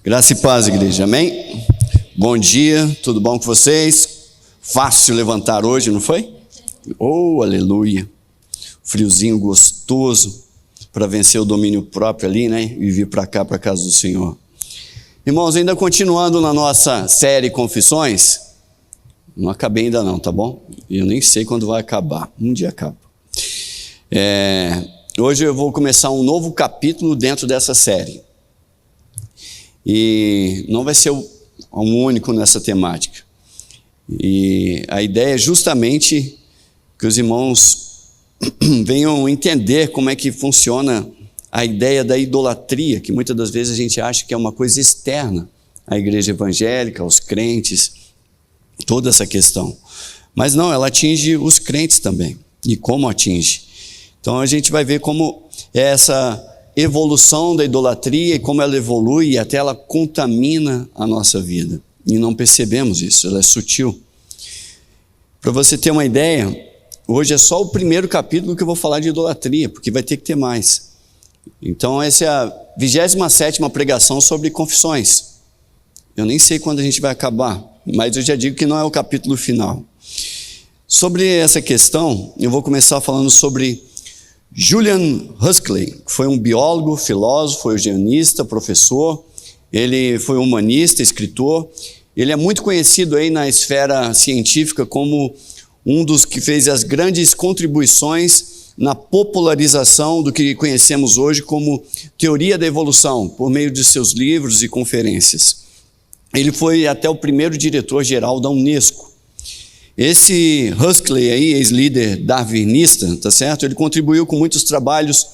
Graça e paz, igreja, amém? Bom dia, tudo bom com vocês? Fácil levantar hoje, não foi? Oh, aleluia! Friozinho gostoso para vencer o domínio próprio ali, né? E vir para cá, para casa do Senhor. Irmãos, ainda continuando na nossa série Confissões, não acabei ainda não, tá bom? Eu nem sei quando vai acabar, um dia acaba. Hoje eu vou começar um novo capítulo dentro dessa série. E não vai ser um único nessa temática. E a ideia é justamente que os irmãos venham entender como é que funciona a ideia da idolatria, que muitas das vezes a gente acha que é uma coisa externa à igreja evangélica, aos crentes, toda essa questão. Mas não, ela atinge os crentes também. E como atinge? Então a gente vai ver como é essa evolução da idolatria e como ela evolui e até ela contamina a nossa vida. E não percebemos isso, ela é sutil. Para você ter uma ideia, hoje é só o primeiro capítulo que eu vou falar de idolatria, porque vai ter que ter mais. Então essa é a 27ª pregação sobre confissões. Eu nem sei quando a gente vai acabar, mas eu já digo que não é o capítulo final. Sobre essa questão, eu vou começar falando sobre Julian Huxley, que foi um biólogo, filósofo, eugenista, professor. Ele foi humanista, escritor. Ele é muito conhecido aí na esfera científica como um dos que fez as grandes contribuições na popularização do que conhecemos hoje como teoria da evolução, por meio de seus livros e conferências. Ele foi até o primeiro diretor-geral da Unesco. Esse Huxley aí, ex-líder darwinista, tá certo? Ele contribuiu com muitos trabalhos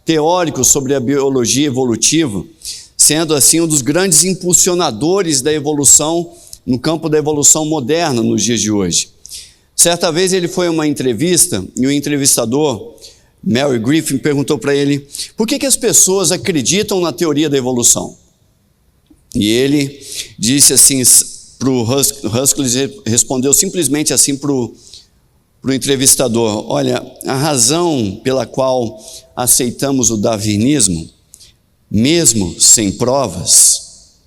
teóricos sobre a biologia evolutiva, sendo assim um dos grandes impulsionadores da evolução no campo da evolução moderna nos dias de hoje. Certa vez ele foi a uma entrevista e o entrevistador, Mary Griffin, perguntou para ele por que as pessoas acreditam na teoria da evolução. E ele disse assim, para o Huxley, respondeu simplesmente assim para o entrevistador: olha, a razão pela qual aceitamos o darwinismo, mesmo sem provas,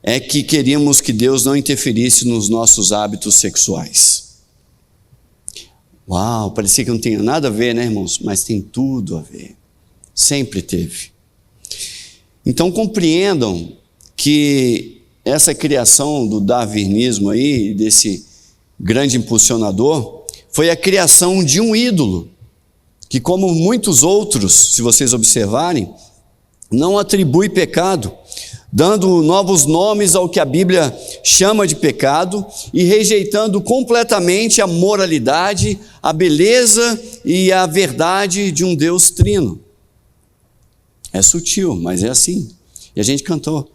é que queríamos que Deus não interferisse nos nossos hábitos sexuais. Uau, parecia que não tinha nada a ver, né, irmãos? Mas tem tudo a ver. Sempre teve. Então compreendam que essa criação do darwinismo aí, desse grande impulsionador, foi a criação de um ídolo, que como muitos outros, se vocês observarem, não atribui pecado, dando novos nomes ao que a Bíblia chama de pecado e rejeitando completamente a moralidade, a beleza e a verdade de um Deus trino. É sutil, mas é assim. E a gente cantou: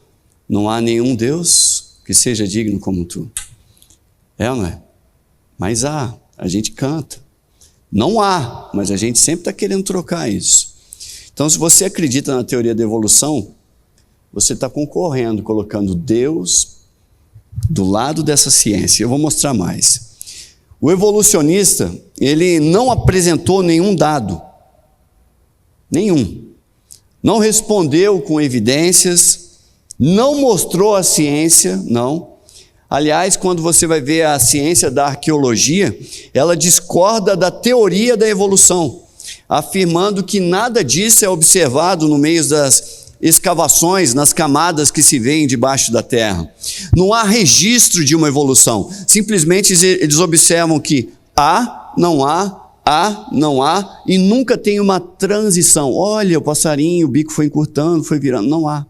não há nenhum Deus que seja digno como tu. É ou não é? Mas a gente canta. Não há, mas a gente sempre está querendo trocar isso. Então, se você acredita na teoria da evolução, você está concorrendo, colocando Deus do lado dessa ciência. Eu vou mostrar mais. O evolucionista, ele não apresentou nenhum dado. Nenhum. Não respondeu com evidências, não mostrou a ciência, não. Aliás, quando você vai ver a ciência da arqueologia, ela discorda da teoria da evolução, afirmando que nada disso é observado no meio das escavações, nas camadas que se veem debaixo da terra. Não há registro de uma evolução. Simplesmente eles observam que há, não há, e nunca tem uma transição. Olha, o passarinho, o bico foi encurtando, foi virando. Não há.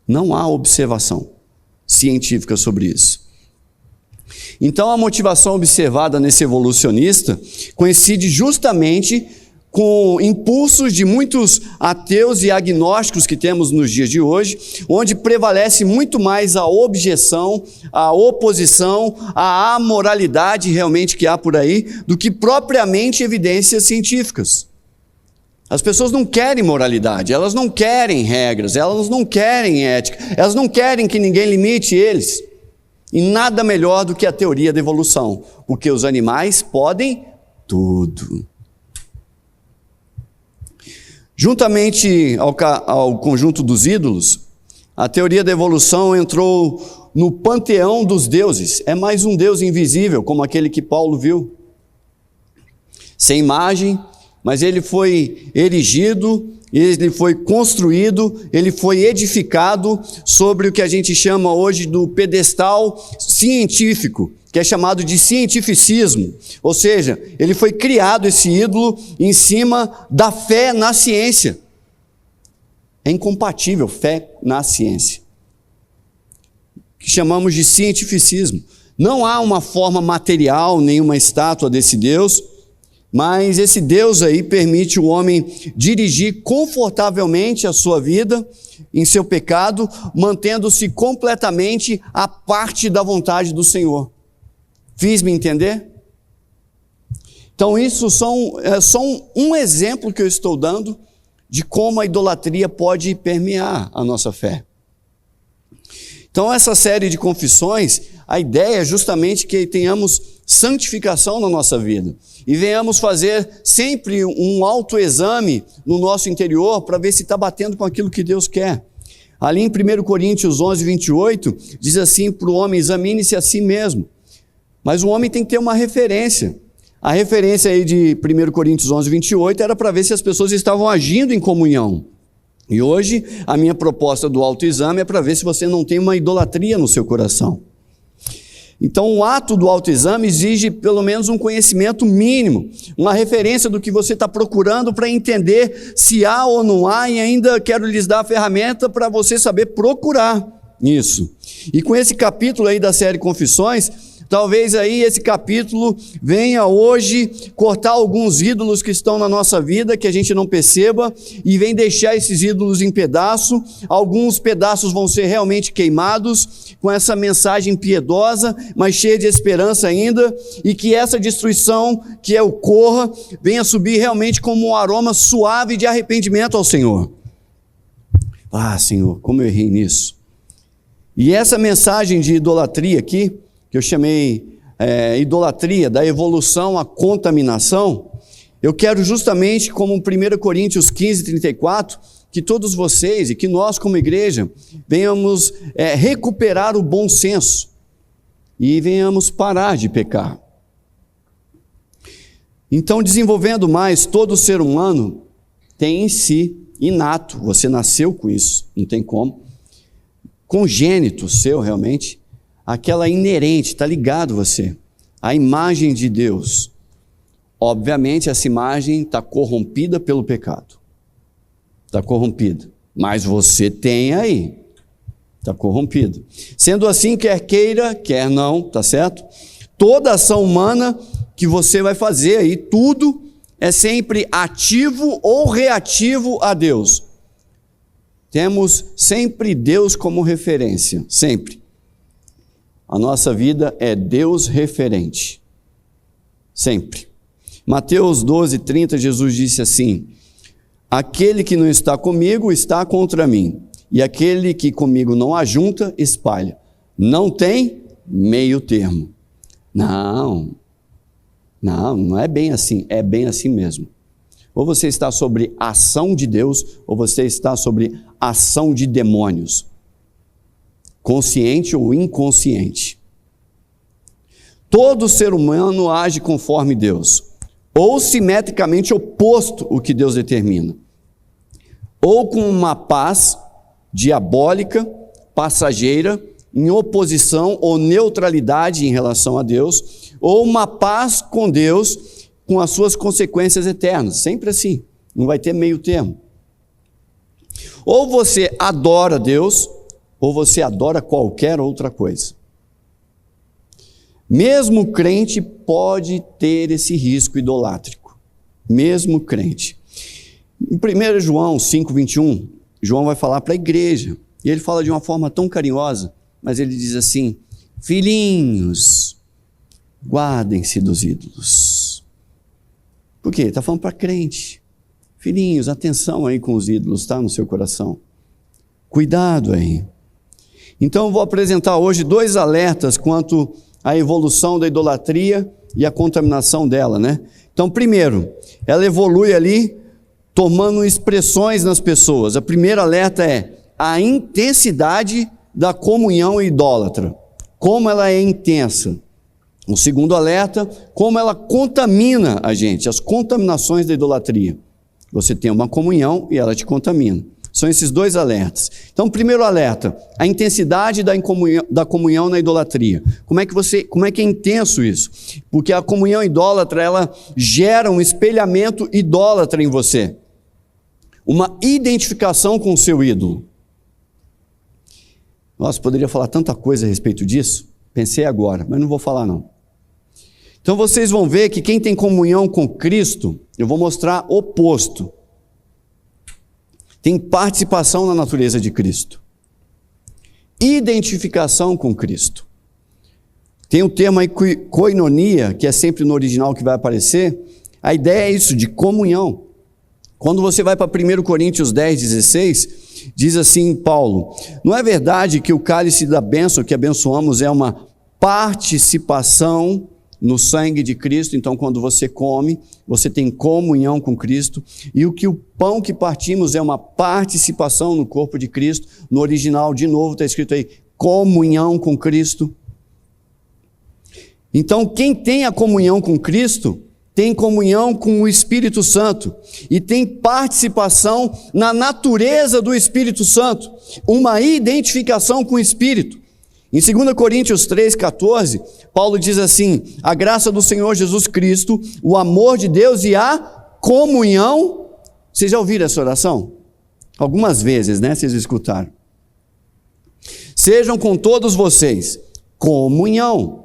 Não há observação científica sobre isso. Então a motivação observada nesse evolucionista coincide justamente com impulsos de muitos ateus e agnósticos que temos nos dias de hoje, onde prevalece muito mais a objeção, a oposição, a amoralidade realmente que há por aí, do que propriamente evidências científicas. As pessoas não querem moralidade, elas não querem regras, elas não querem ética, elas não querem que ninguém limite eles. E nada melhor do que a teoria da evolução, porque os animais podem tudo. Juntamente ao conjunto dos ídolos, A teoria da evolução entrou no panteão dos deuses. É mais um Deus invisível, como aquele que Paulo viu. Sem imagem, mas ele foi erigido, ele foi construído, ele foi edificado sobre o que a gente chama hoje do pedestal científico, que é chamado de cientificismo. Ou seja, ele foi criado, esse ídolo, em cima da fé na ciência. É incompatível fé na ciência, que chamamos de cientificismo. Não há uma forma material, nenhuma estátua desse Deus, mas esse Deus aí permite o homem dirigir confortavelmente a sua vida em seu pecado, mantendo-se completamente à parte da vontade do Senhor. Fiz-me entender? Então isso é só um exemplo que eu estou dando de como a idolatria pode permear a nossa fé. Então essa série de confissões, a ideia é justamente que tenhamos santificação na nossa vida e venhamos fazer sempre um autoexame no nosso interior para ver se está batendo com aquilo que Deus quer. Ali em 1 Coríntios 11, 28, diz assim para o homem: examine-se a si mesmo. Mas o homem tem que ter uma referência. A referência aí de 1 Coríntios 11, 28 era para ver se as pessoas estavam agindo em comunhão. E hoje a minha proposta do autoexame é para ver se você não tem uma idolatria no seu coração. Então o ato do autoexame exige pelo menos um conhecimento mínimo, uma referência do que você está procurando para entender se há ou não há, e ainda quero lhes dar a ferramenta para você saber procurar isso. E com esse capítulo aí da série Confissões, talvez aí esse capítulo venha hoje cortar alguns ídolos que estão na nossa vida, que a gente não perceba, e vem deixar esses ídolos em pedaço. Alguns pedaços vão ser realmente queimados, com essa mensagem piedosa, mas cheia de esperança ainda, e que essa destruição, que ocorra, venha subir realmente como um aroma suave de arrependimento ao Senhor. Ah, Senhor, como eu errei nisso. E essa mensagem de idolatria aqui, que eu chamei idolatria, da evolução à contaminação, eu quero justamente, como 1 Coríntios 15, 34, que todos vocês e que nós como igreja venhamos recuperar o bom senso e venhamos parar de pecar. Então, desenvolvendo mais, todo ser humano tem em si, inato, você nasceu com isso, não tem como, congênito seu realmente, aquela inerente, está ligado você, a imagem de Deus. Obviamente essa imagem está corrompida pelo pecado, está corrompida, mas você tem aí, está corrompido. Sendo assim, quer queira, quer não, tá certo? Toda ação humana que você vai fazer aí, tudo é sempre ativo ou reativo a Deus. Temos sempre Deus como referência, sempre. A nossa vida é Deus referente, sempre. Mateus 12, 30, Jesus disse assim: aquele que não está comigo está contra mim, e aquele que comigo não ajunta, espalha. Não tem meio termo. Não é bem assim, é bem assim mesmo. Ou você está sobre a ação de Deus, ou você está sobre a ação de demônios. Consciente ou inconsciente. Todo ser humano age conforme Deus, ou simetricamente oposto ao que Deus determina, ou com uma paz diabólica, passageira, em oposição ou neutralidade em relação a Deus, ou uma paz com Deus com as suas consequências eternas, sempre assim, não vai ter meio termo. Ou você adora Deus, ou você adora qualquer outra coisa. Mesmo crente pode ter esse risco idolátrico. Mesmo crente. Em 1 João 5,21, João vai falar para a igreja. E ele fala de uma forma tão carinhosa, mas ele diz assim: filhinhos, guardem-se dos ídolos. Por quê? Ele está falando para crente. Filhinhos, atenção aí com os ídolos, tá? No seu coração. Cuidado aí. Então eu vou apresentar hoje 2 alertas quanto à evolução da idolatria e a contaminação dela, né? Então, primeiro, ela evolui ali tomando expressões nas pessoas. A primeira alerta é: a intensidade da comunhão idólatra. Como ela é intensa. O segundo alerta, como ela contamina a gente, as contaminações da idolatria. Você tem uma comunhão e ela te contamina. São esses dois alertas. Então, primeiro alerta, a intensidade da comunhão na idolatria. Como é que é intenso isso? Porque a comunhão idólatra, ela gera um espelhamento idólatra em você. Uma identificação com o seu ídolo. Nossa, poderia falar tanta coisa a respeito disso. Pensei agora, mas não vou falar não. Então vocês vão ver que quem tem comunhão com Cristo, eu vou mostrar o oposto. Tem participação na natureza de Cristo. Identificação com Cristo. Tem o termo aí, koinonia, que é sempre no original que vai aparecer. A ideia é isso, de comunhão. Quando você vai para 1 Coríntios 10, 16, diz assim Paulo: não é verdade que o cálice da bênção que abençoamos é uma participação no sangue de Cristo? Então, quando você come, você tem comunhão com Cristo. E o pão que partimos é uma participação no corpo de Cristo. No original, de novo, está escrito aí, comunhão com Cristo. Então, quem tem a comunhão com Cristo, tem comunhão com o Espírito Santo. E tem participação na natureza do Espírito Santo. Uma identificação com o Espírito. Em 2 Coríntios 3,14, Paulo diz assim: a graça do Senhor Jesus Cristo, o amor de Deus e a comunhão. Vocês já ouviram essa oração? Algumas vezes, né? Vocês escutaram. Sejam com todos vocês, comunhão.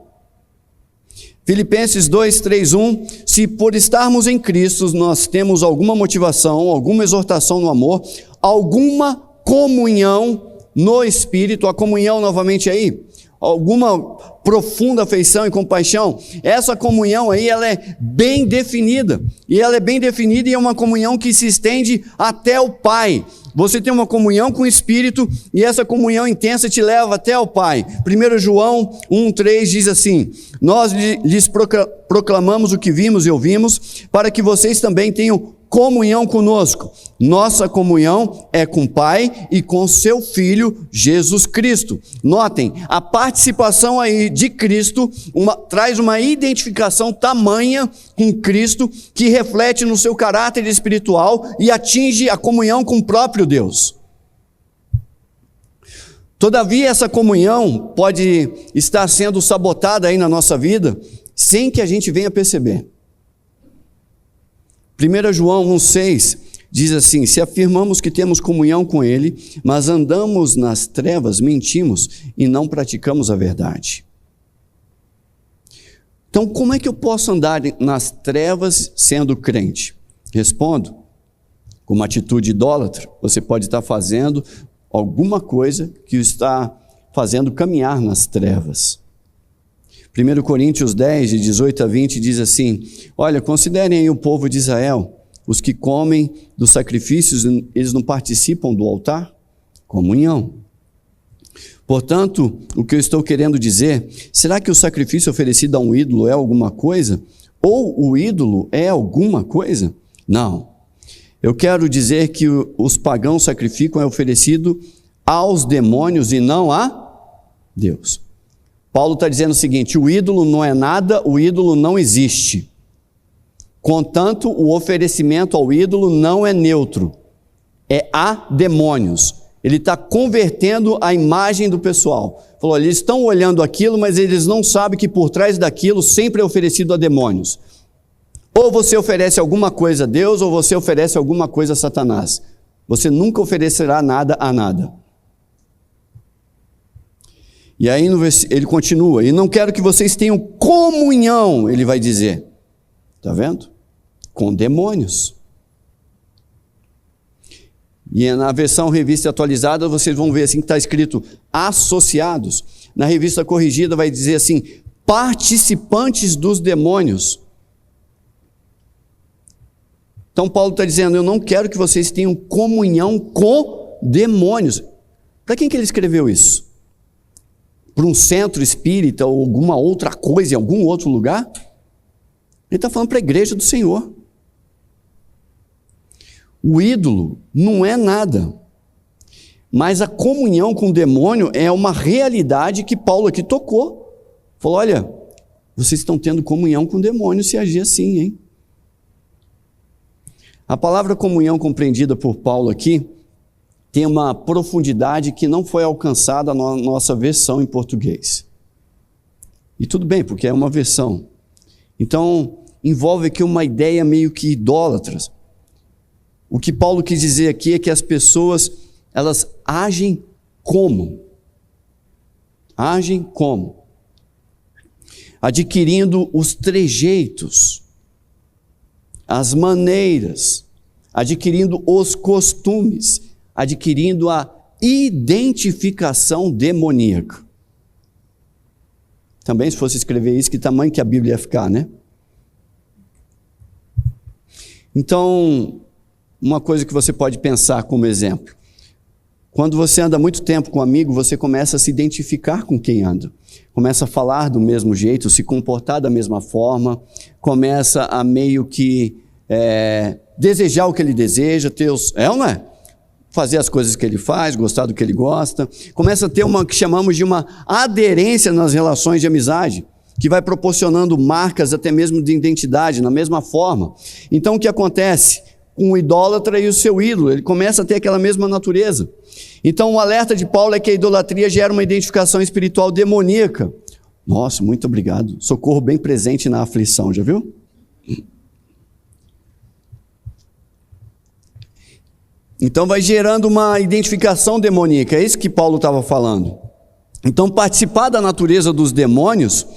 Filipenses 2, 3, 1, se por estarmos em Cristo nós temos alguma motivação, alguma exortação no amor, alguma comunhão no Espírito, a comunhão novamente aí, alguma profunda afeição e compaixão, essa comunhão aí, ela é bem definida, e é uma comunhão que se estende até o Pai. Você tem uma comunhão com o Espírito, e essa comunhão intensa te leva até o Pai. 1 João 1,3 diz assim: nós lhes proclamamos o que vimos e ouvimos, para que vocês também tenham comunhão conosco. Nossa comunhão é com o Pai e com seu Filho Jesus Cristo. Notem, a participação aí de Cristo traz uma identificação tamanha com Cristo, que reflete no seu caráter espiritual e atinge a comunhão com o próprio Deus. Todavia, essa comunhão pode estar sendo sabotada aí na nossa vida, sem que a gente venha perceber. 1 João 1,6 diz assim: se afirmamos que temos comunhão com Ele, mas andamos nas trevas, mentimos e não praticamos a verdade. Então, como é que eu posso andar nas trevas sendo crente? Respondo, com uma atitude idólatra, você pode estar fazendo alguma coisa que o está fazendo caminhar nas trevas. 1 Coríntios 10, de 18 a 20, diz assim: olha, considerem aí o povo de Israel, os que comem dos sacrifícios, eles não participam do altar? Comunhão. Portanto, o que eu estou querendo dizer, será que o sacrifício oferecido a um ídolo é alguma coisa? Ou o ídolo é alguma coisa? Não. Eu quero dizer que os pagãos sacrificam é oferecido aos demônios e não a Deus. Paulo está dizendo o seguinte: o ídolo não é nada, o ídolo não existe. Contanto, o oferecimento ao ídolo não é neutro, é a demônios. Ele está convertendo a imagem do pessoal. Falou, eles estão olhando aquilo, mas eles não sabem que por trás daquilo sempre é oferecido a demônios. Ou você oferece alguma coisa a Deus, ou você oferece alguma coisa a Satanás. Você nunca oferecerá nada a nada. E aí ele continua: e não quero que vocês tenham comunhão, ele vai dizer. Está vendo? Com demônios. E na versão revista atualizada, vocês vão ver assim que está escrito associados. Na revista corrigida vai dizer assim, participantes dos demônios. Então Paulo está dizendo, eu não quero que vocês tenham comunhão com demônios. Para quem que ele escreveu isso? Para um centro espírita ou alguma outra coisa em algum outro lugar? Ele está falando para a igreja do Senhor. O ídolo não é nada. Mas a comunhão com o demônio é uma realidade que Paulo aqui tocou. Falou, olha, vocês estão tendo comunhão com o demônio se agir assim, hein? A palavra comunhão compreendida por Paulo aqui tem uma profundidade que não foi alcançada na nossa versão em português. E tudo bem, porque é uma versão. Então, envolve aqui uma ideia meio que idólatra. O que Paulo quis dizer aqui é que as pessoas, elas agem como? Agem como? Adquirindo os trejeitos, as maneiras, adquirindo os costumes, adquirindo a identificação demoníaca. Também, se fosse escrever isso, que tamanho que a Bíblia ia ficar, né? Então, uma coisa que você pode pensar como exemplo. Quando você anda muito tempo com um amigo, você começa a se identificar com quem anda. Começa a falar do mesmo jeito, se comportar da mesma forma, começa a meio que desejar o que ele deseja, não é? Fazer as coisas que ele faz, gostar do que ele gosta. Começa a ter uma que chamamos de uma aderência nas relações de amizade, que vai proporcionando marcas até mesmo de identidade, na mesma forma. Então o que acontece com o idólatra e o seu ídolo? Ele começa a ter aquela mesma natureza. Então o alerta de Paulo é que a idolatria gera uma identificação espiritual demoníaca. Nossa, muito obrigado. Socorro bem presente na aflição, já viu? Então vai gerando uma identificação demoníaca, é isso que Paulo estava falando. Então participar da natureza dos demônios,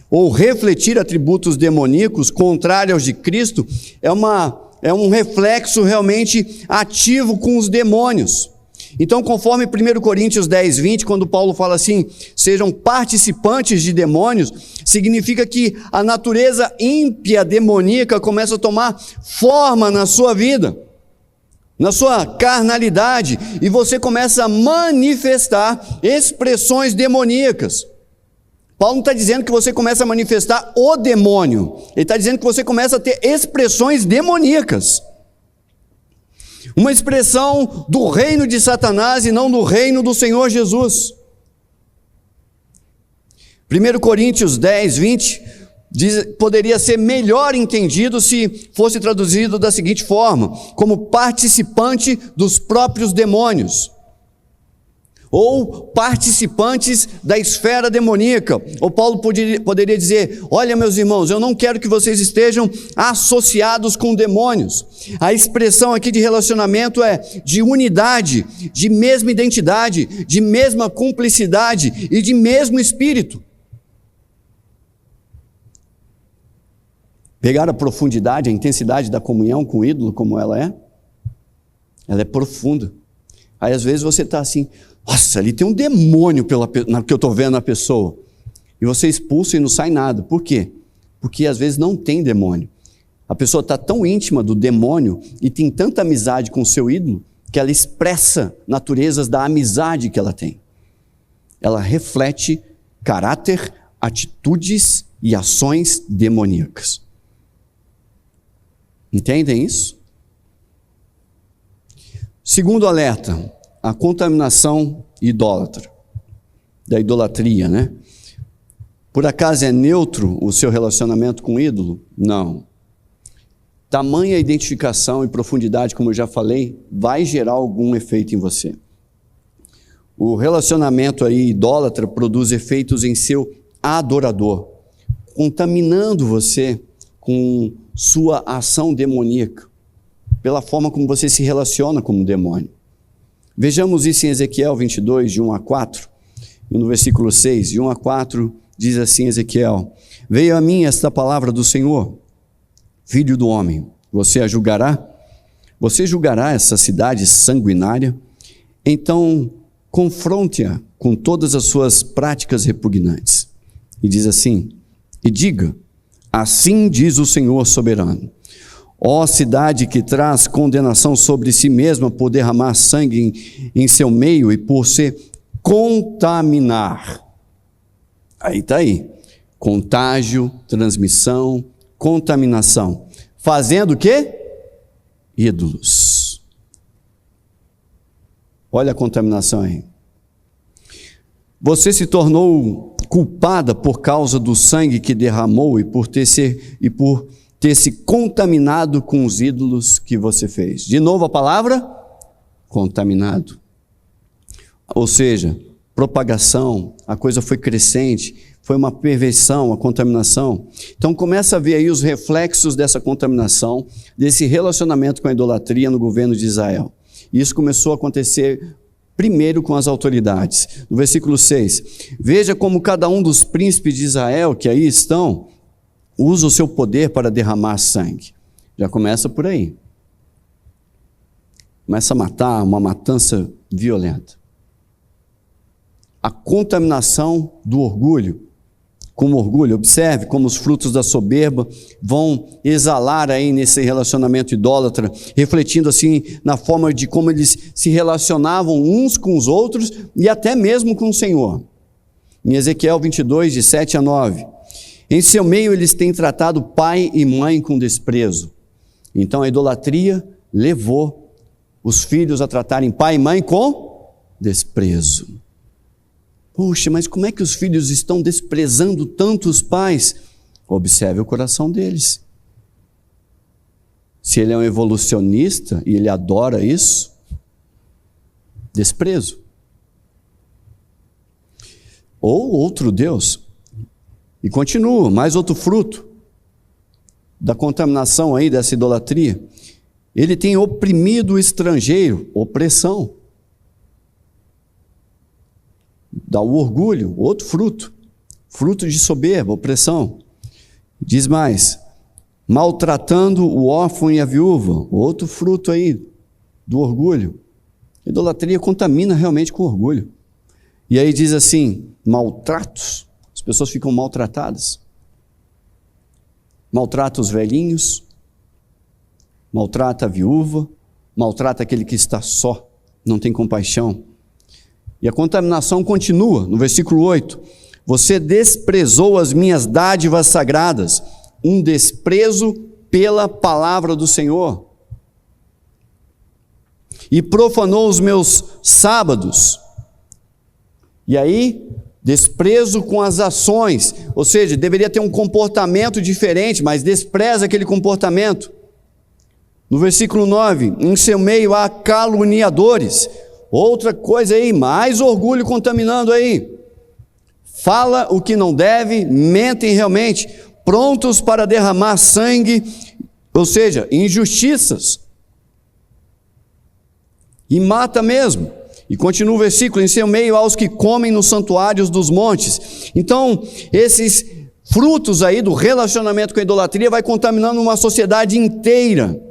ou refletir atributos demoníacos contrários aos de Cristo, é um reflexo realmente ativo com os demônios. Então, conforme 1 Coríntios 10, 20, quando Paulo fala assim, sejam participantes de demônios, significa que a natureza ímpia demoníaca começa a tomar forma na sua vida, na sua carnalidade, e você começa a manifestar expressões demoníacas. Paulo não está dizendo que você começa a manifestar o demônio, ele está dizendo que você começa a ter expressões demoníacas. Uma expressão do reino de Satanás e não do reino do Senhor Jesus. 1 Coríntios 10, 20, poderia ser melhor entendido se fosse traduzido da seguinte forma, como participante dos próprios demônios, ou participantes da esfera demoníaca. Ou Paulo poderia dizer, olha meus irmãos, eu não quero que vocês estejam associados com demônios. A expressão aqui de relacionamento é de unidade, de mesma identidade, de mesma cumplicidade e de mesmo espírito. Pegar a profundidade, a intensidade da comunhão com o ídolo, como ela é profunda. Aí às vezes você está assim, nossa, ali tem um demônio que eu estou vendo na pessoa. E você expulsa e não sai nada. Por quê? Porque às vezes não tem demônio. A pessoa está tão íntima do demônio e tem tanta amizade com o seu ídolo, que ela expressa naturezas da amizade que ela tem. Ela reflete caráter, atitudes e ações demoníacas. Entendem isso? Segundo alerta, a contaminação idólatra, da idolatria, né? Por acaso é neutro o seu relacionamento com o ídolo? Não. Tamanha identificação e profundidade, como eu já falei, vai gerar algum efeito em você. O relacionamento aí idólatra produz efeitos em seu adorador, contaminando você com sua ação demoníaca, pela forma como você se relaciona com o demônio. Vejamos isso em Ezequiel 22, de 1 a 4, e no versículo 6, de 1 a 4, diz assim Ezequiel, veio a mim esta palavra do Senhor, filho do homem, você a julgará? Você julgará essa cidade sanguinária? Então, confronte-a com todas as suas práticas repugnantes. E diz assim, e diga, assim diz o Senhor soberano, ó cidade que traz condenação sobre si mesma por derramar sangue em seu meio e por se contaminar. Aí está aí. Contágio, transmissão, contaminação. Fazendo o quê? Ídolos. Olha a contaminação aí. Você se tornou culpada por causa do sangue que derramou e por ter se contaminado com os ídolos que você fez. De novo a palavra contaminado. Ou seja, propagação, a coisa foi crescente, foi uma perversão, a contaminação. Então começa a ver aí os reflexos dessa contaminação, desse relacionamento com a idolatria no governo de Israel. E isso começou a acontecer primeiro com as autoridades. No versículo 6, veja como cada um dos príncipes de Israel que aí estão, usa o seu poder para derramar sangue. Já começa por aí. Começa a matar, uma matança violenta. A contaminação do orgulho. Como orgulho, observe como os frutos da soberba vão exalar aí nesse relacionamento idólatra, refletindo assim na forma de como eles se relacionavam uns com os outros e até mesmo com o Senhor. Em Ezequiel 22, de 7 a 9. Em seu meio eles têm tratado pai e mãe com desprezo. Então a idolatria levou os filhos a tratarem pai e mãe com desprezo. Puxa, mas como é que os filhos estão desprezando tanto os pais? Observe o coração deles. Se ele é um evolucionista e ele adora isso, desprezo. Ou outro Deus. E continua, mais outro fruto da contaminação aí, dessa idolatria. Ele tem oprimido o estrangeiro, opressão. Dá o orgulho, outro fruto. Fruto de soberba, opressão. Diz mais, maltratando o órfão e a viúva, outro fruto aí do orgulho. Idolatria contamina realmente com orgulho. E aí diz assim, maltratos, as pessoas ficam maltratadas. Maltrata os velhinhos, maltrata a viúva, maltrata aquele que está só, não tem compaixão. E a contaminação continua, no versículo 8. Você desprezou as minhas dádivas sagradas, um desprezo pela palavra do Senhor. E profanou os meus sábados. E aí, desprezo com as ações, ou seja, deveria ter um comportamento diferente, mas despreza aquele comportamento. No versículo 9, em seu meio há caluniadores. Outra coisa aí, mais orgulho contaminando aí. Fala o que não deve, mentem realmente, prontos para derramar sangue, ou seja, injustiças. E mata mesmo. E continua o versículo, em seu meio há os que comem nos santuários dos montes. Então, esses frutos aí do relacionamento com a idolatria vai contaminando uma sociedade inteira.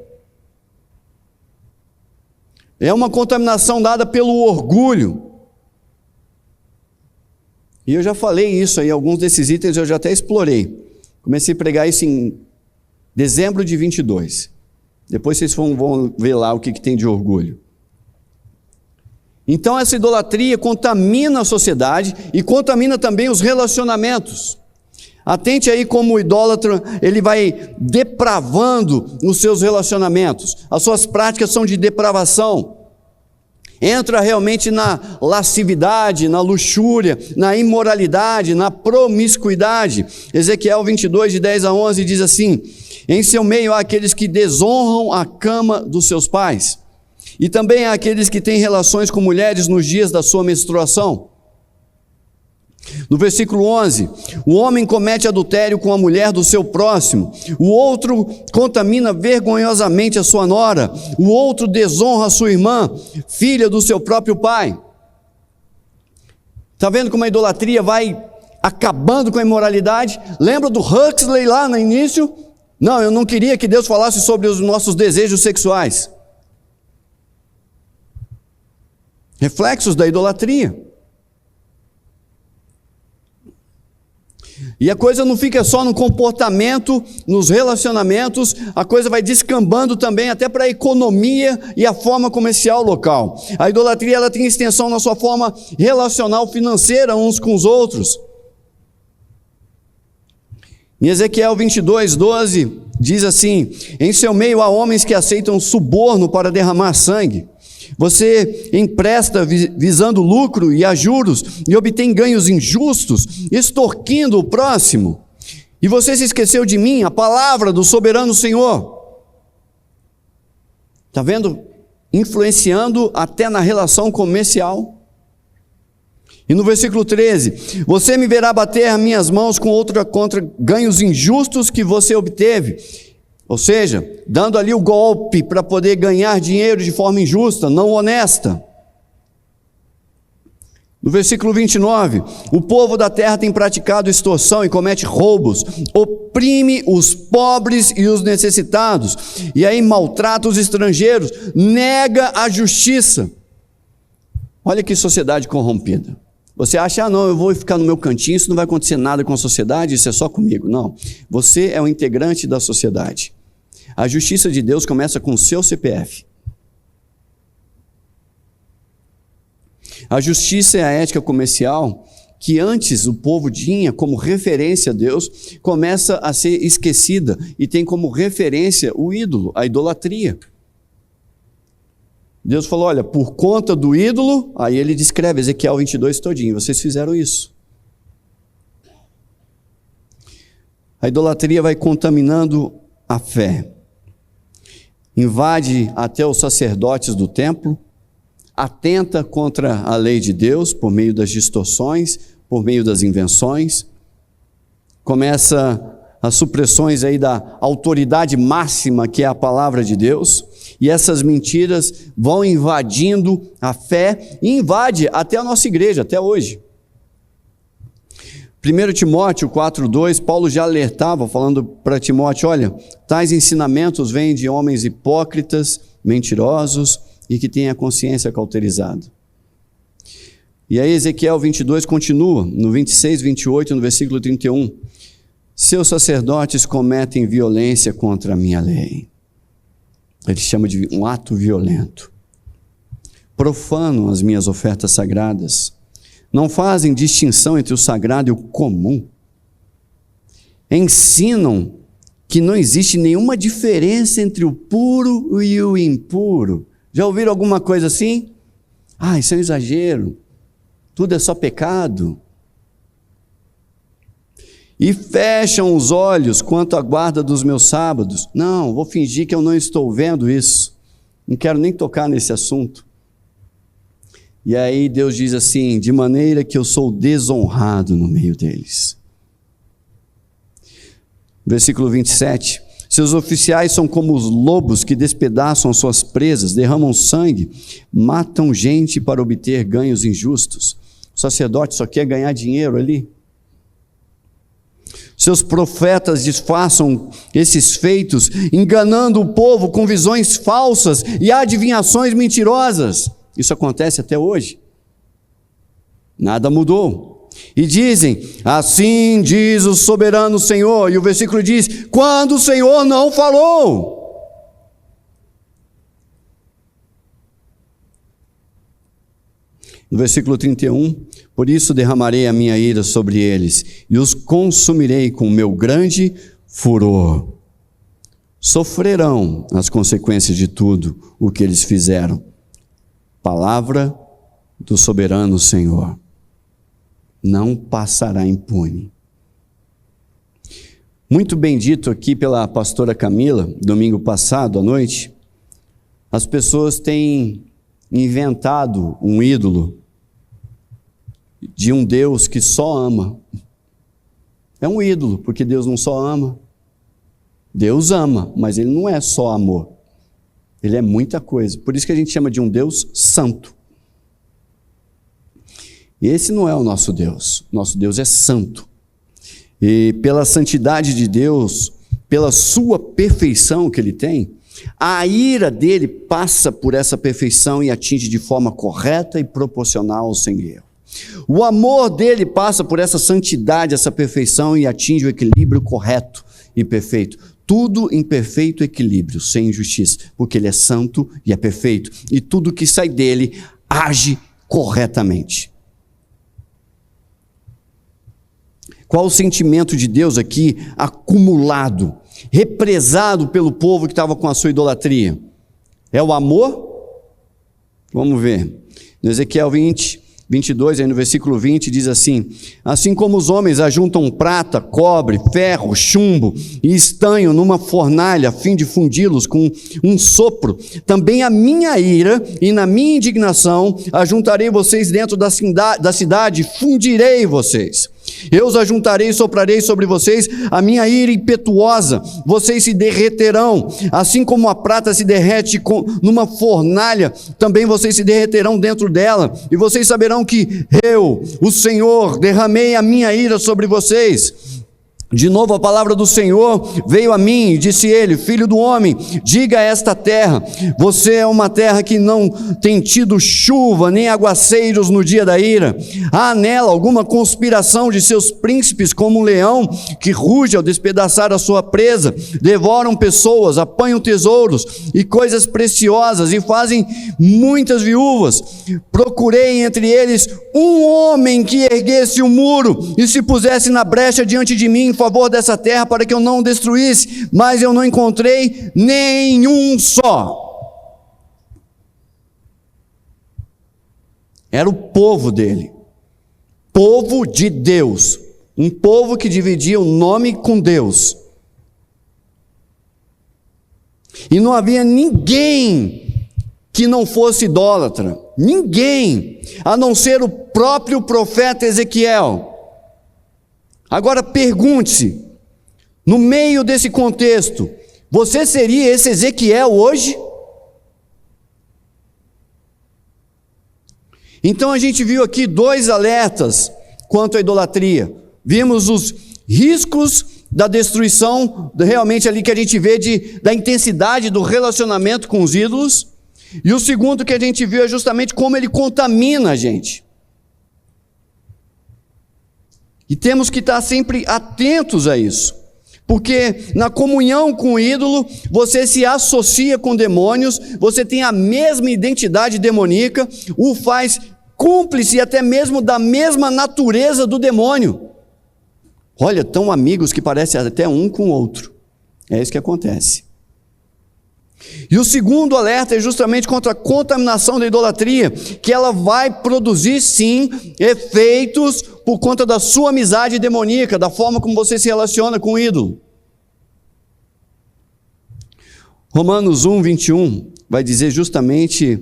É uma contaminação dada pelo orgulho. E eu já falei isso aí, alguns desses itens eu já até explorei. Comecei a pregar isso em dezembro de 22. Depois vocês vão ver lá o que tem de orgulho. Então essa idolatria contamina a sociedade e contamina também os relacionamentos. Atente aí como o idólatra, ele vai depravando os seus relacionamentos. As suas práticas são de depravação. Entra realmente na lascividade, na luxúria, na imoralidade, na promiscuidade. Ezequiel 22, de 10 a 11 diz assim, em seu meio há aqueles que desonram a cama dos seus pais. E também há aqueles que têm relações com mulheres nos dias da sua menstruação. No versículo 11, o homem comete adultério com a mulher do seu próximo, o outro contamina vergonhosamente a sua nora, o outro desonra a sua irmã, filha do seu próprio pai. Está vendo como a idolatria vai acabando com a imoralidade? Lembra do Huxley lá no início? Não, eu não queria que Deus falasse sobre os nossos desejos sexuais. Reflexos da idolatria. E a coisa não fica só no comportamento, nos relacionamentos, a coisa vai descambando também até para a economia e a forma comercial local. A idolatria ela tem extensão na sua forma relacional financeira uns com os outros. Em Ezequiel 22, 12, diz assim, em seu meio há homens que aceitam suborno para derramar sangue. Você empresta visando lucro e a juros e obtém ganhos injustos, extorquindo o próximo. E você se esqueceu de mim, a palavra do soberano Senhor. Está vendo? Influenciando até na relação comercial. E no versículo 13, você me verá bater as minhas mãos com outra contra ganhos injustos que você obteve. Ou seja, dando ali o golpe para poder ganhar dinheiro de forma injusta, não honesta. No versículo 29, o povo da terra tem praticado extorsão e comete roubos, oprime os pobres e os necessitados, e aí maltrata os estrangeiros, nega a justiça. Olha que sociedade corrompida. Você acha, não, eu vou ficar no meu cantinho, isso não vai acontecer nada com a sociedade, isso é só comigo. Não, você é um integrante da sociedade. A justiça de Deus começa com o seu CPF. A justiça é a ética comercial que antes o povo tinha como referência a Deus, começa a ser esquecida e tem como referência o ídolo, a idolatria. Deus falou, olha, por conta do ídolo, aí ele descreve Ezequiel 22 todinho, vocês fizeram isso. A idolatria vai contaminando a fé, invade até os sacerdotes do templo, atenta contra a lei de Deus por meio das distorções, por meio das invenções, começa as supressões aí da autoridade máxima que é a palavra de Deus, e essas mentiras vão invadindo a fé e invade até a nossa igreja, até hoje. 1 Timóteo 4,2, Paulo já alertava, falando para Timóteo, olha, tais ensinamentos vêm de homens hipócritas, mentirosos e que têm a consciência cauterizada. E aí Ezequiel 22 continua, no 26, 28, no versículo 31, seus sacerdotes cometem violência contra a minha lei. Ele chama de um ato violento. Profanam as minhas ofertas sagradas. Não fazem distinção entre o sagrado e o comum. Ensinam que não existe nenhuma diferença entre o puro e o impuro. Já ouviram alguma coisa assim? Ah, isso é um exagero. Tudo é só pecado. E fecham os olhos quanto à guarda dos meus sábados. Não, vou fingir que eu não estou vendo isso. Não quero nem tocar nesse assunto. E aí Deus diz assim, de maneira que eu sou desonrado no meio deles. Versículo 27. Seus oficiais são como os lobos que despedaçam suas presas, derramam sangue, matam gente para obter ganhos injustos. O sacerdote só quer ganhar dinheiro ali. Seus profetas disfarçam esses feitos, enganando o povo com visões falsas e adivinhações mentirosas. Isso acontece até hoje. Nada mudou. E dizem, assim diz o soberano Senhor. E o versículo diz, quando o Senhor não falou. No versículo 31, por isso derramarei a minha ira sobre eles e os consumirei com o meu grande furor. Sofrerão as consequências de tudo o que eles fizeram. Palavra do soberano Senhor. Não passará impune. Muito bem dito aqui pela pastora Camila, domingo passado à noite, as pessoas têm inventado um ídolo de um Deus que só ama. É um ídolo, porque Deus não só ama. Deus ama, mas Ele não é só amor. Ele é muita coisa. Por isso que a gente chama de um Deus santo. E esse não é o nosso Deus. Nosso Deus é santo. E pela santidade de Deus, pela sua perfeição que Ele tem, a ira dele passa por essa perfeição e atinge de forma correta e proporcional sem erro. O amor dele passa por essa santidade, essa perfeição e atinge o equilíbrio correto e perfeito. Tudo em perfeito equilíbrio, sem injustiça, porque ele é santo e é perfeito. E tudo que sai dele age corretamente. Qual o sentimento de Deus aqui acumulado, represado pelo povo que estava com a sua idolatria? É o amor? Vamos ver. No Ezequiel 22, aí no versículo 20, diz assim: assim como os homens ajuntam prata, cobre, ferro, chumbo e estanho numa fornalha a fim de fundi-los com um sopro, também a minha ira e na minha indignação ajuntarei vocês dentro da cidade, fundirei vocês. Eu os ajuntarei e soprarei sobre vocês a minha ira impetuosa, vocês se derreterão, assim como a prata se derrete numa fornalha, também vocês se derreterão dentro dela, e vocês saberão que eu, o Senhor, derramei a minha ira sobre vocês. De novo a palavra do Senhor veio a mim e disse ele: filho do homem, diga a esta terra, você é uma terra que não tem tido chuva nem aguaceiros no dia da ira. Há nela alguma conspiração de seus príncipes, como um leão que ruge ao despedaçar a sua presa, devoram pessoas, apanham tesouros e coisas preciosas e fazem muitas viúvas. Procurei entre eles um homem que erguesse um muro e se pusesse na brecha diante de mim em favor dessa terra para que eu não destruísse, mas eu não encontrei nenhum só. Era o povo dele, povo de Deus, um povo que dividia o nome com Deus, e não havia ninguém que não fosse idólatra, ninguém, a não ser o próprio profeta Ezequiel. Agora pergunte-se, no meio desse contexto, você seria esse Ezequiel hoje? Então a gente viu aqui dois alertas quanto à idolatria. Vimos os riscos da destruição, realmente ali que a gente vê da intensidade do relacionamento com os ídolos. E o segundo que a gente viu é justamente como ele contamina a gente. E temos que estar sempre atentos a isso, porque na comunhão com o ídolo, você se associa com demônios, você tem a mesma identidade demoníaca, o faz cúmplice até mesmo da mesma natureza do demônio. Olha, tão amigos que parecem até um com o outro. É isso que acontece. E o segundo alerta é justamente contra a contaminação da idolatria, que ela vai produzir sim efeitos por conta da sua amizade demoníaca, da forma como você se relaciona com o ídolo. Romanos 1:21 vai dizer justamente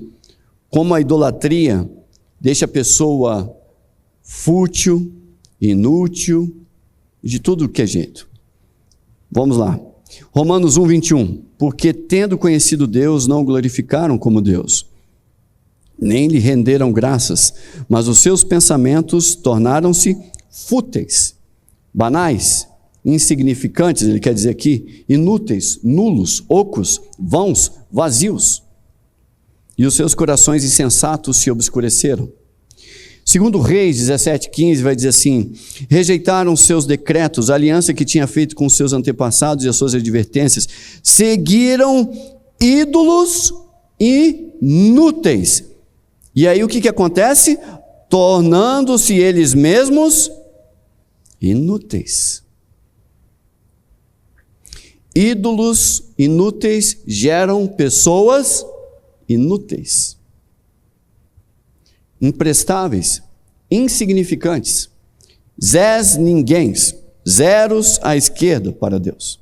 como a idolatria deixa a pessoa fútil, inútil, de tudo que é jeito. Vamos lá. Romanos 1:21, porque tendo conhecido Deus, não o glorificaram como Deus, nem lhe renderam graças, mas os seus pensamentos tornaram-se fúteis, banais, insignificantes, ele quer dizer aqui, inúteis, nulos, ocos, vãos, vazios, e os seus corações insensatos se obscureceram. Segundo Reis 17:15 vai dizer assim: rejeitaram seus decretos, a aliança que tinha feito com seus antepassados e as suas advertências, seguiram ídolos inúteis. E aí o que acontece? Tornando-se eles mesmos inúteis. Ídolos inúteis geram pessoas inúteis, imprestáveis, insignificantes, zés ninguéms, zeros à esquerda para Deus.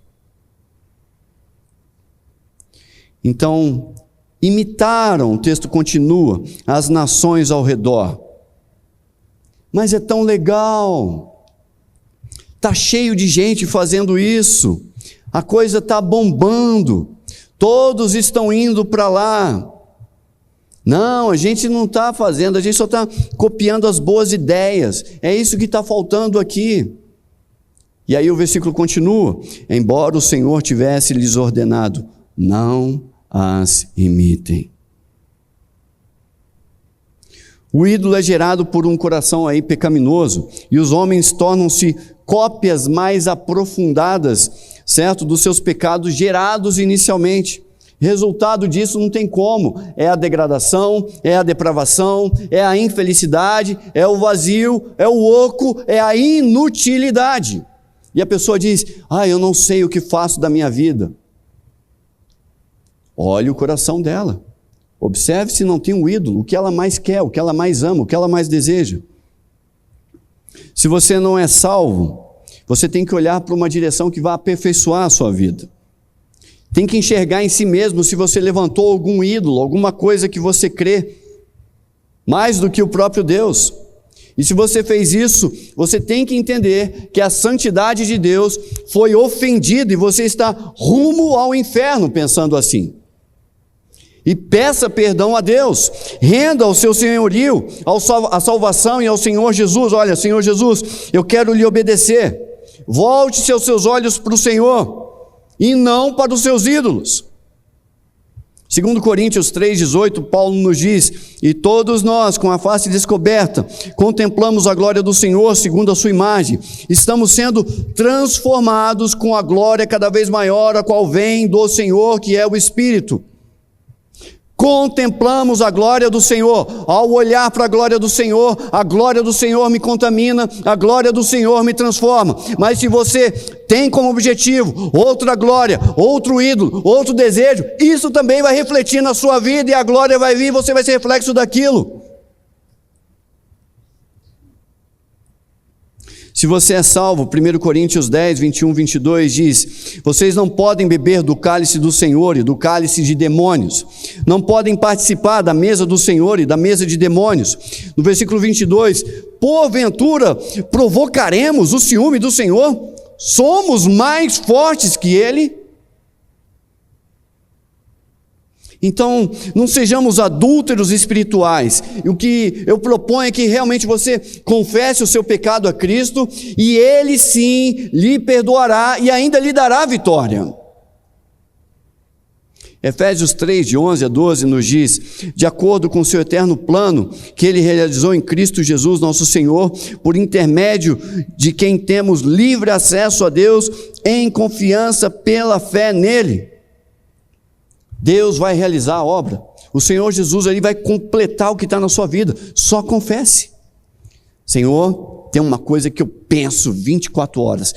Então, imitaram, o texto continua, as nações ao redor. Mas é tão legal, está cheio de gente fazendo isso, a coisa está bombando, todos estão indo para lá. Não, a gente não está fazendo, a gente só está copiando as boas ideias, é isso que está faltando aqui. E aí o versículo continua: embora o Senhor tivesse lhes ordenado, não as imitem. O ídolo é gerado por um coração aí pecaminoso, e os homens tornam-se cópias mais aprofundadas, certo, dos seus pecados gerados inicialmente. Resultado disso não tem como, é a degradação, é a depravação, é a infelicidade, é o vazio, é o oco, é a inutilidade. E a pessoa diz: eu não sei o que faço da minha vida. Olhe o coração dela, Observe se não tem um ídolo, o que ela mais quer, o que ela mais ama, o que ela mais deseja. Se você não é salvo, você tem que olhar para uma direção que vai aperfeiçoar a sua vida. Tem que enxergar em si mesmo se você levantou algum ídolo, alguma coisa que você crê, mais do que o próprio Deus. E se você fez isso, você tem que entender que a santidade de Deus foi ofendida e você está rumo ao inferno pensando assim. E peça perdão a Deus, renda ao seu senhorio, à salvação e ao Senhor Jesus. Olha, Senhor Jesus, eu quero lhe obedecer. Volte seus olhos para o Senhor e não para os seus ídolos. 2 Coríntios 3,18, Paulo nos diz: e todos nós, com a face descoberta, contemplamos a glória do Senhor segundo a sua imagem. Estamos sendo transformados com a glória cada vez maior, a qual vem do Senhor, que é o Espírito. Contemplamos a glória do Senhor. Ao olhar para a glória do Senhor me contamina, a glória do Senhor me transforma. Mas se você tem como objetivo outra glória, outro ídolo, outro desejo, isso também vai refletir na sua vida, e a glória vai vir, você vai ser reflexo daquilo. Se você é salvo, 1 Coríntios 10, 21, 22 diz: vocês não podem beber do cálice do Senhor e do cálice de demônios, não podem participar da mesa do Senhor e da mesa de demônios. No versículo 22, porventura provocaremos o ciúme do Senhor? Somos mais fortes que Ele? Então, não sejamos adúlteros espirituais. E o que eu proponho é que realmente você confesse o seu pecado a Cristo, e Ele sim lhe perdoará e ainda lhe dará vitória. Efésios 3, de 11 a 12 nos diz: de acordo com o seu eterno plano, que Ele realizou em Cristo Jesus nosso Senhor, por intermédio de quem temos livre acesso a Deus em confiança pela fé nele. Deus vai realizar a obra. O Senhor Jesus, Ele vai completar o que está na sua vida. Só confesse: Senhor, tem uma coisa que eu penso 24 horas,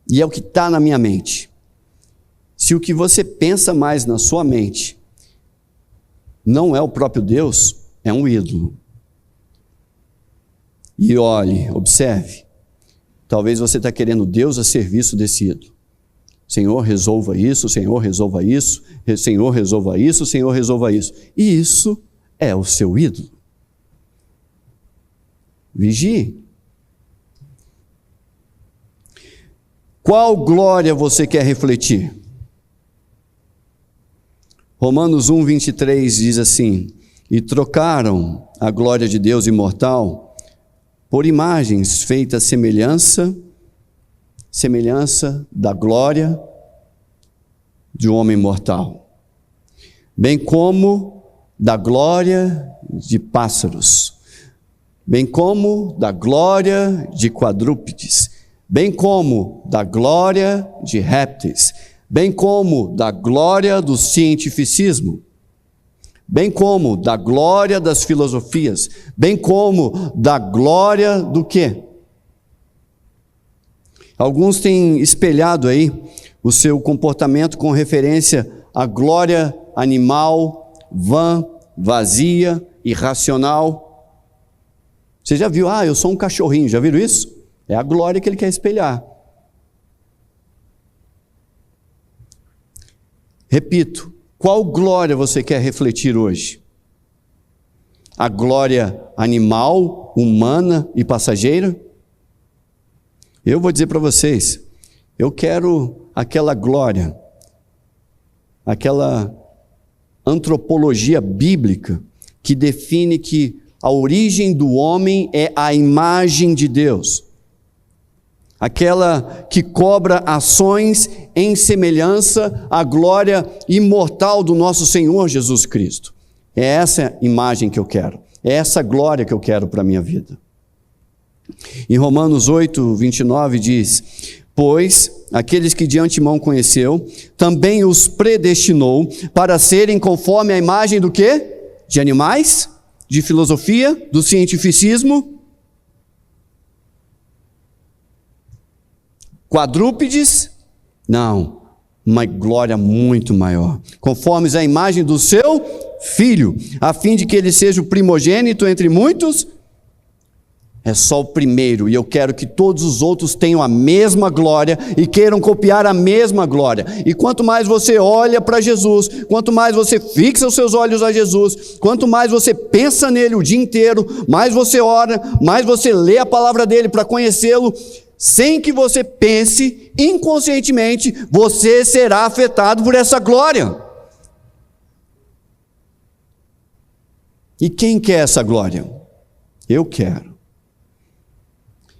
e é o que está na minha mente. Se o que você pensa mais na sua mente não é o próprio Deus, é um ídolo. E olhe, observe, talvez você está querendo Deus a serviço desse ídolo. Senhor, resolva isso, Senhor, resolva isso, Senhor, resolva isso, Senhor, resolva isso. E isso é o seu ídolo. Vigie. Qual glória você quer refletir? Romanos 1, 23 diz assim: e trocaram a glória de Deus imortal por imagens feitas semelhança da glória de um homem mortal, bem como da glória de pássaros, bem como da glória de quadrúpedes, bem como da glória de répteis, bem como da glória do cientificismo, bem como da glória das filosofias, bem como da glória do quê? Alguns têm espelhado aí o seu comportamento com referência à glória animal, vã, vazia, irracional. Você já viu? Eu sou um cachorrinho, já viram isso? É a glória que ele quer espelhar. Repito, qual glória você quer refletir hoje? A glória animal, humana e passageira? Eu vou dizer para vocês, eu quero aquela glória, aquela antropologia bíblica que define que a origem do homem é a imagem de Deus. Aquela que cobra ações em semelhança à glória imortal do nosso Senhor Jesus Cristo. É essa imagem que eu quero, é essa glória que eu quero para a minha vida. Em Romanos 8, 29 diz: pois aqueles que de antemão conheceu, também os predestinou para serem conforme a imagem do quê? De animais? De filosofia? Do cientificismo? Quadrúpedes? Não, uma glória muito maior. Conformes à imagem do seu Filho, a fim de que ele seja o primogênito entre muitos. É só o primeiro, e eu quero que todos os outros tenham a mesma glória e queiram copiar a mesma glória. E quanto mais você olha para Jesus, quanto mais você fixa os seus olhos a Jesus, quanto mais você pensa nele o dia inteiro, mais você ora, mais você lê a palavra dele para conhecê-lo, sem que você pense, inconscientemente, você será afetado por essa glória. E quem quer essa glória? Eu quero.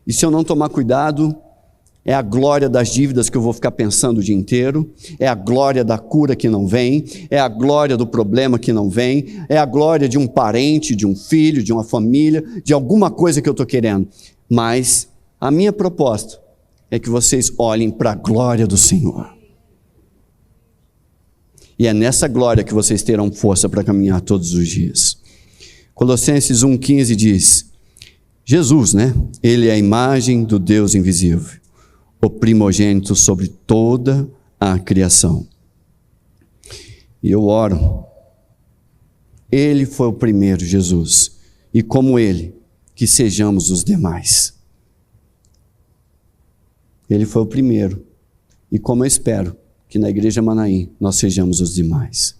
E se eu não tomar cuidado, é a glória das dívidas que eu vou ficar pensando o dia inteiro, é a glória da cura que não vem, é a glória do problema que não vem, é a glória de um parente, de um filho, de uma família, de alguma coisa que eu estou querendo. Mas a minha proposta é que vocês olhem para a glória do Senhor. E é nessa glória que vocês terão força para caminhar todos os dias. Colossenses 1,15 diz: Jesus, Ele é a imagem do Deus invisível, o primogênito sobre toda a criação. E eu oro, Ele foi o primeiro, Jesus, e como Ele, que sejamos os demais. Ele foi o primeiro, e como eu espero que na Igreja Manaim nós sejamos os demais.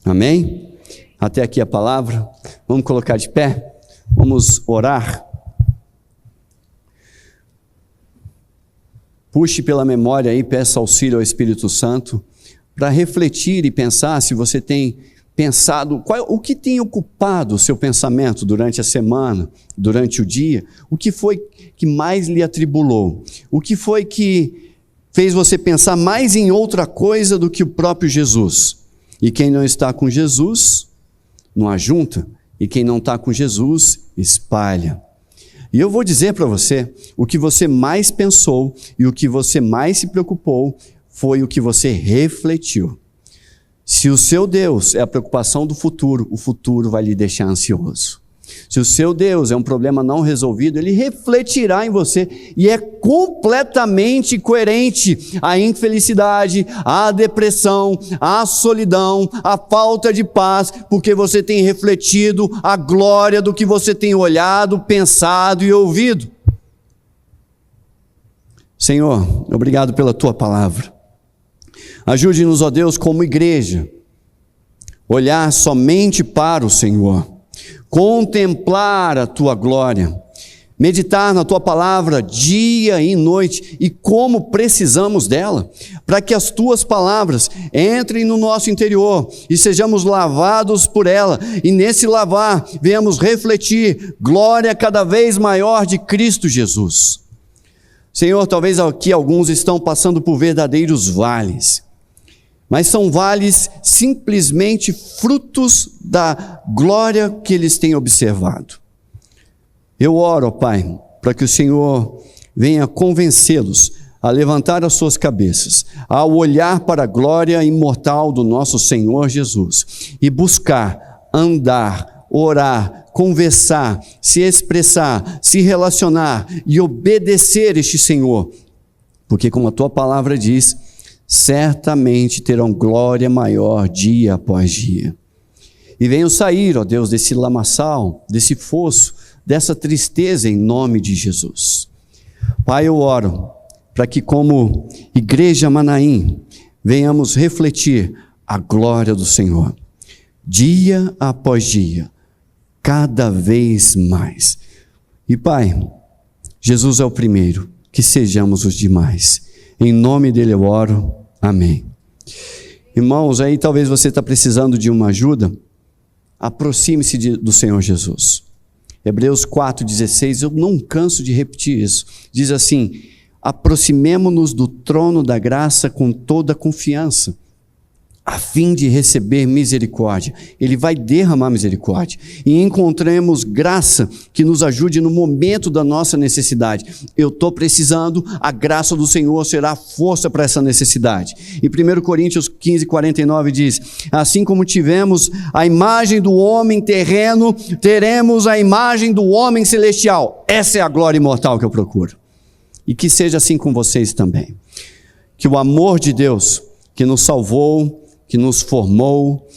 Amém? Até aqui a palavra. Vamos colocar de pé? Vamos orar. Puxe pela memória aí, peça auxílio ao Espírito Santo para refletir e pensar se você tem pensado, o que tem ocupado o seu pensamento durante a semana, durante o dia, o que foi que mais lhe atribulou, o que foi que fez você pensar mais em outra coisa do que o próprio Jesus. E quem não está com Jesus, não ajunta. E quem não está com Jesus, espalha. E eu vou dizer para você, o que você mais pensou e o que você mais se preocupou foi o que você refletiu. Se o seu Deus é a preocupação do futuro, o futuro vai lhe deixar ansioso. Se o seu Deus é um problema não resolvido, Ele refletirá em você e é completamente coerente à infelicidade, à depressão, à solidão, à falta de paz, porque você tem refletido a glória do que você tem olhado, pensado e ouvido. Senhor, obrigado pela Tua palavra. Ajude-nos, ó Deus, como igreja, olhar somente para o Senhor, contemplar a Tua glória, meditar na Tua palavra dia e noite, e como precisamos dela, para que as Tuas palavras entrem no nosso interior e sejamos lavados por ela, e nesse lavar venhamos refletir glória cada vez maior de Cristo Jesus. Senhor, talvez aqui alguns estão passando por verdadeiros vales, mas são vales simplesmente frutos da glória que eles têm observado. Eu oro, Pai, para que o Senhor venha convencê-los a levantar as suas cabeças, ao olhar para a glória imortal do nosso Senhor Jesus e buscar, andar, orar, conversar, se expressar, se relacionar e obedecer este Senhor, porque como a Tua palavra diz, certamente terão glória maior dia após dia. E venham sair, ó Deus, desse lamaçal, desse fosso, dessa tristeza em nome de Jesus. Pai, eu oro para que como Igreja Manaim venhamos refletir a glória do Senhor, dia após dia, cada vez mais. E Pai, Jesus é o primeiro, que sejamos os demais. Em nome dele eu oro, amém. Irmãos, aí talvez você está precisando de uma ajuda, aproxime-se do Senhor Jesus. Hebreus 4,16, eu não canso de repetir isso, diz assim: aproximemo-nos do trono da graça com toda confiança, a fim de receber misericórdia. Ele vai derramar misericórdia. E encontremos graça que nos ajude no momento da nossa necessidade. Eu estou precisando, a graça do Senhor será força para essa necessidade. E 1 Coríntios 15:49 diz: assim como tivemos a imagem do homem terreno, teremos a imagem do homem celestial. Essa é a glória imortal que eu procuro. E que seja assim com vocês também. Que o amor de Deus, que nos salvou, que nos formou,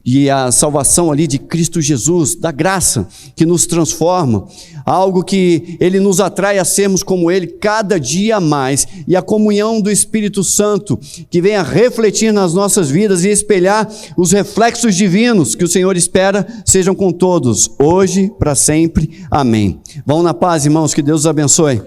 e a salvação ali de Cristo Jesus, da graça que nos transforma, algo que Ele nos atrai a sermos como Ele cada dia mais, e a comunhão do Espírito Santo, que venha refletir nas nossas vidas e espelhar os reflexos divinos que o Senhor espera sejam com todos, hoje, para sempre. Amém. Vão na paz, irmãos, que Deus os abençoe.